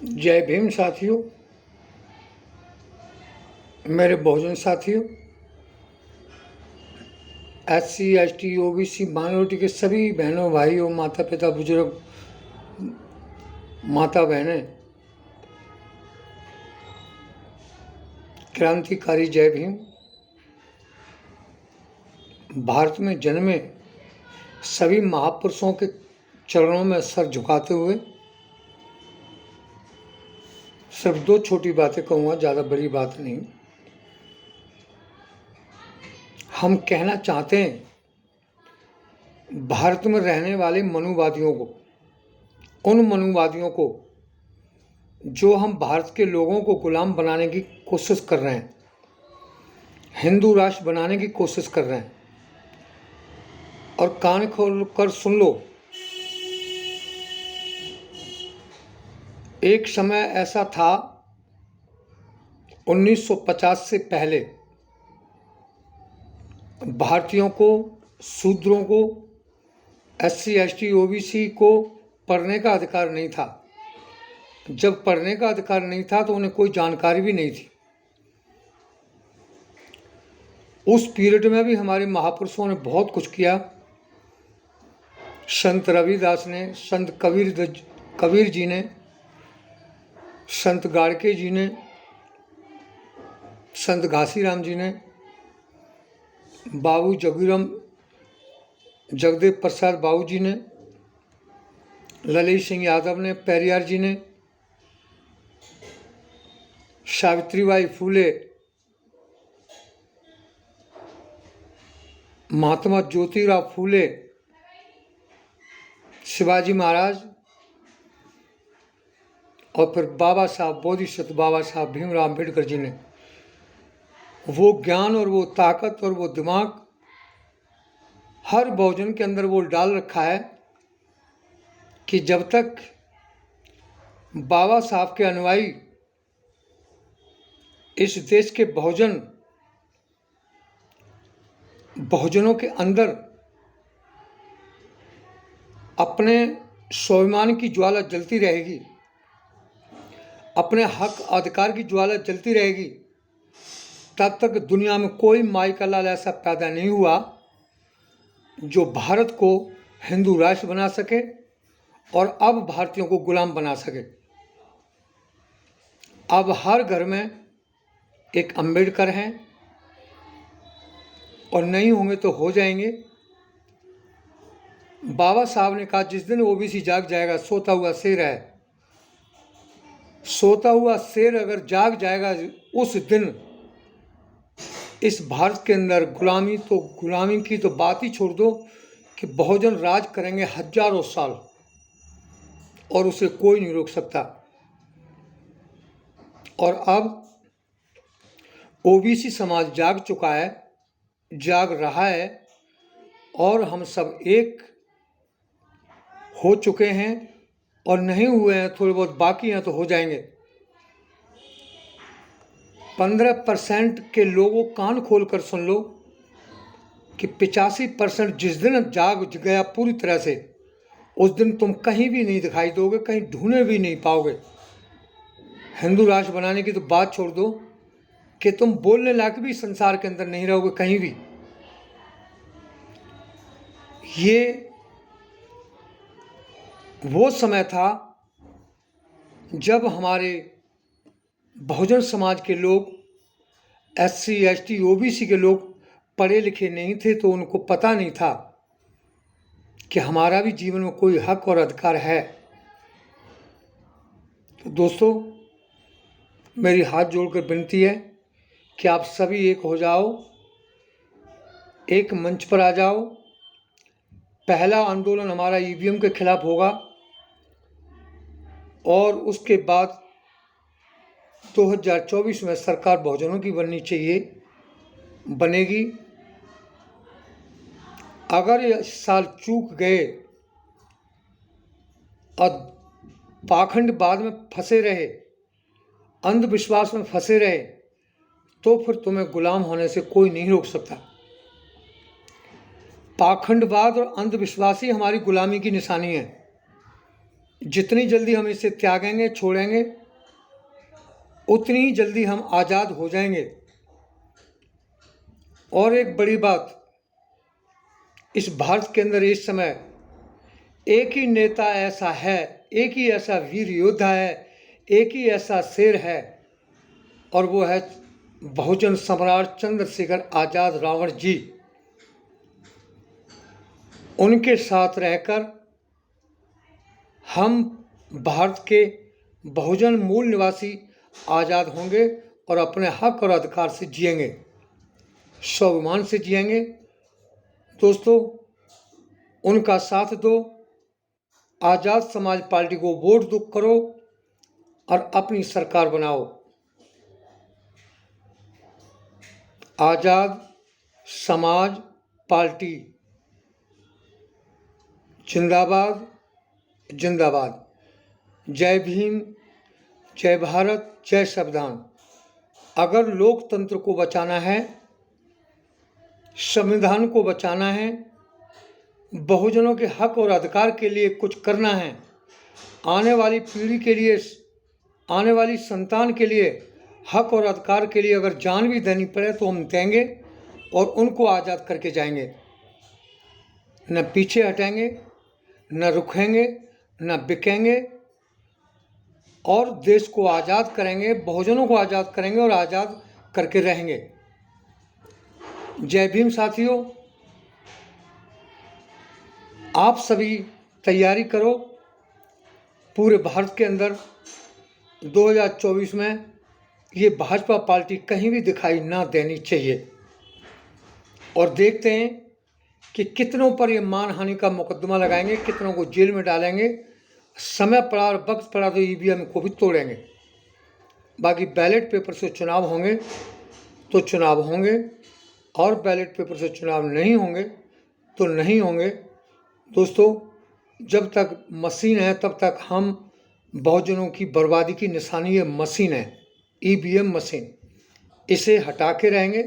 जय भीम साथियों, मेरे बहुजन साथियों, SC ST OBC माइनॉरिटी के सभी बहनों भाइयों, माता पिता बुजुर्ग, माता बहनें, क्रांतिकारी जय भीम। भारत में जन्मे सभी महापुरुषों के चरणों में सर झुकाते हुए सिर्फ दो छोटी बातें कहूँगा, ज़्यादा बड़ी बात नहीं। हम कहना चाहते हैं भारत में रहने वाले मनुवादियों को, उन मनुवादियों को जो हम भारत के लोगों को गुलाम बनाने की कोशिश कर रहे हैं, हिंदू राष्ट्र बनाने की कोशिश कर रहे हैं। और कान खोल कर सुन लो, एक समय ऐसा था 1950 से पहले भारतीयों को, शूद्रों को, SC ST OBC को पढ़ने का अधिकार नहीं था। जब पढ़ने का अधिकार नहीं था तो उन्हें कोई जानकारी भी नहीं थी। उस पीरियड में भी हमारे महापुरुषों ने बहुत कुछ किया। संत रविदास ने, संत कबीर जी ने, संत गाड़के जी ने, संत घासीराम जी ने, बाबू जगदेव प्रसाद बाबू जी ने, ललित सिंह यादव ने, पेरियार जी ने, सावित्रीबाई फूले, महात्मा ज्योतिराव फूले, शिवाजी महाराज, और फिर बाबा साहब, बोधिसत्व बाबा साहब भीमराव अम्बेडकर जी ने वो ज्ञान और वो ताकत और वो दिमाग हर बहुजन के अंदर वो डाल रखा है कि जब तक बाबा साहब के अनुयायी इस देश के बहुजनों के अंदर अपने स्वाभिमान की ज्वाला जलती रहेगी, अपने हक अधिकार की ज्वाला जलती रहेगी, तब तक दुनिया में कोई माई का लाल ऐसा पैदा नहीं हुआ जो भारत को हिंदू राष्ट्र बना सके और अब भारतीयों को गुलाम बना सके। अब हर घर में एक अम्बेडकर हैं और नहीं होंगे तो हो जाएंगे। बाबा साहब ने कहा, जिस दिन OBC जाग जाएगा, सोता हुआ शेर है, सोता हुआ शेर अगर जाग जाएगा उस दिन इस भारत के अंदर गुलामी की तो बात ही छोड़ दो कि बहुजन राज करेंगे हजारों साल और उसे कोई नहीं रोक सकता। और अब OBC समाज जाग चुका है, जाग रहा है और हम सब एक हो चुके हैं और नहीं हुए हैं, थोड़े बहुत बाकी हैं तो हो जाएंगे। 15% के लोगों कान खोल कर सुन लो कि 85% जिस दिन जाग गया पूरी तरह से, उस दिन तुम कहीं भी नहीं दिखाई दोगे, कहीं ढूंढे भी नहीं पाओगे। हिंदू राष्ट्र बनाने की तो बात छोड़ दो कि तुम बोलने लायक भी संसार के अंदर नहीं रहोगे कहीं भी। ये वो समय था जब हमारे बहुजन समाज के लोग, SC ST OBC के लोग पढ़े लिखे नहीं थे, तो उनको पता नहीं था कि हमारा भी जीवन में कोई हक और अधिकार है। तो दोस्तों, मेरी हाथ जोड़कर विनती है कि आप सभी एक हो जाओ, एक मंच पर आ जाओ। पहला आंदोलन हमारा EVM के खिलाफ होगा और उसके बाद 2024 में सरकार बहुजनों की बननी चाहिए, बनेगी। अगर इस साल चूक गए और पाखंडवाद में फंसे रहे, अंधविश्वास में फंसे रहे, तो फिर तुम्हें गुलाम होने से कोई नहीं रोक सकता। पाखंडवाद और अंधविश्वास ही हमारी गुलामी की निशानी है। जितनी जल्दी हम इसे त्यागेंगे, छोड़ेंगे, उतनी ही जल्दी हम आज़ाद हो जाएंगे। और एक बड़ी बात, इस भारत के अंदर इस समय एक ही नेता ऐसा है, एक ही ऐसा वीर योद्धा है, एक ही ऐसा शेर है, और वो है बहुजन सम्राट चंद्रशेखर आज़ाद रावण जी। उनके साथ रहकर हम भारत के बहुजन मूल निवासी आज़ाद होंगे और अपने हक और अधिकार से जिएंगे, स्वाभिमान से जिएंगे। दोस्तों, उनका साथ दो, आज़ाद समाज पार्टी को वोट दो करो और अपनी सरकार बनाओ। आज़ाद समाज पार्टी जिंदाबाद जिंदाबाद। जय भीम, जय भारत, जय संविधान। अगर लोकतंत्र को बचाना है, संविधान को बचाना है, बहुजनों के हक और अधिकार के लिए कुछ करना है, आने वाली पीढ़ी के लिए, आने वाली संतान के लिए हक और अधिकार के लिए अगर जान भी देनी पड़े तो हम देंगे और उनको आज़ाद करके जाएंगे। न पीछे हटेंगे, न रुकेंगे, न बिकेंगे, और देश को आज़ाद करेंगे, बहुजनों को आज़ाद करेंगे और आज़ाद करके रहेंगे। जय भीम साथियों, आप सभी तैयारी करो। पूरे भारत के अंदर 2024 में ये भाजपा पार्टी कहीं भी दिखाई ना देनी चाहिए। और देखते हैं कि कितनों पर ये मानहानि का मुकदमा लगाएंगे, कितनों को जेल में डालेंगे। समय पड़ा और वक्त पड़ा तो ईवीएम को भी तोड़ेंगे। बाकी बैलेट पेपर से चुनाव होंगे तो चुनाव होंगे, और बैलेट पेपर से चुनाव नहीं होंगे तो नहीं होंगे। दोस्तों, जब तक मशीन है तब तक हम बहुजनों की बर्बादी की निशानी ये मशीन है, ईवीएम मशीन। इसे हटा के रहेंगे।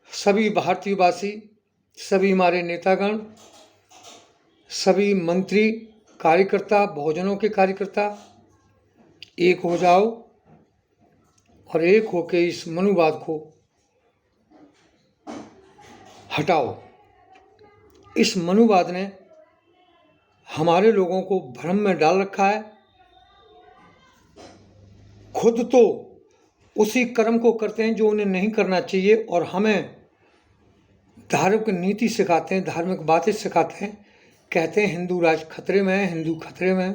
सभी भारतीयवासी, सभी हमारे नेतागण, सभी मंत्री, कार्यकर्ता, बहुजनों के कार्यकर्ता एक हो जाओ और एक होके इस मनुवाद को हटाओ। इस मनुवाद ने हमारे लोगों को भ्रम में डाल रखा है। खुद तो उसी कर्म को करते हैं जो उन्हें नहीं करना चाहिए, और हमें धार्मिक नीति सिखाते हैं, धार्मिक बातें सिखाते हैं, कहते हैं हिंदू राज खतरे में है, हिंदू खतरे में है।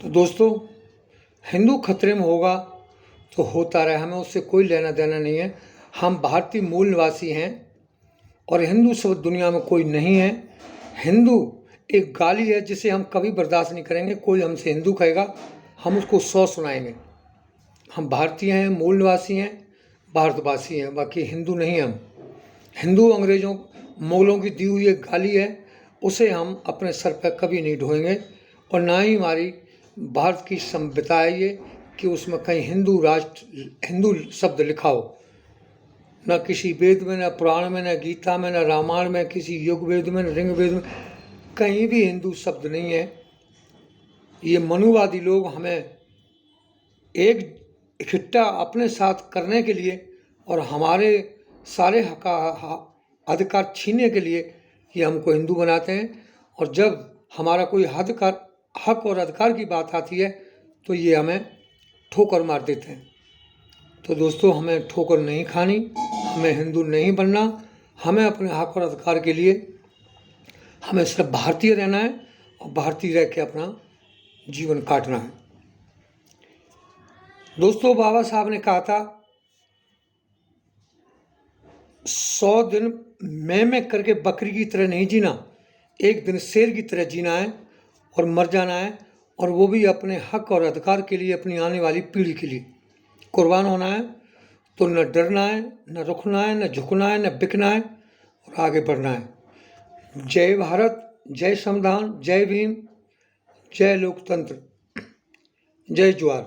तो दोस्तों, हिंदू खतरे में होगा तो होता रहे, हमें उससे कोई लेना देना नहीं है। हम भारतीय मूल निवासी हैं और हिंदू शब्द दुनिया में कोई नहीं है। हिंदू एक गाली है जिसे हम कभी बर्दाश्त नहीं करेंगे। कोई हमसे हिंदू कहेगा, हम उसको 100 सुनाएंगे। हम भारतीय हैं, मूल निवासी हैं, भारतवासी हैं, बाकी हिंदू नहीं हैं हम। हिंदू अंग्रेज़ों, मुगलों की दी हुई एक गाली है, उसे हम अपने सर पर कभी नहीं ढोएंगे। और ना ही हमारी भारत की संविधा है ये कि उसमें कहीं हिंदू राष्ट्र, हिंदू शब्द लिखा हो। न किसी वेद में, न पुराण में, न गीता में, न रामायण में, किसी युग वेद में, न ऋग वेद में कहीं भी हिंदू शब्द नहीं है। ये मनुवादी लोग हमें एक इकट्ठा अपने साथ करने के लिए और हमारे सारे अधिकार छीनने के लिए ये हमको हिंदू बनाते हैं। और जब हमारा कोई हक और अधिकार की बात आती है तो ये हमें ठोकर मार देते हैं। तो दोस्तों, हमें ठोकर नहीं खानी, हमें हिंदू नहीं बनना। हमें अपने हक और अधिकार के लिए हमें सिर्फ भारतीय रहना है और भारतीय रह के अपना जीवन काटना है। दोस्तों, बाबा साहब ने कहा था 100 दिन मैं करके बकरी की तरह नहीं जीना, एक दिन शेर की तरह जीना है और मर जाना है, और वो भी अपने हक और अधिकार के लिए, अपनी आने वाली पीढ़ी के लिए कुर्बान होना है। तो न डरना है, न रुकना है, न झुकना है, न बिकना है, और आगे बढ़ना है। जय भारत, जय संविधान, जय भीम, जय लोकतंत्र, जय ज्वार।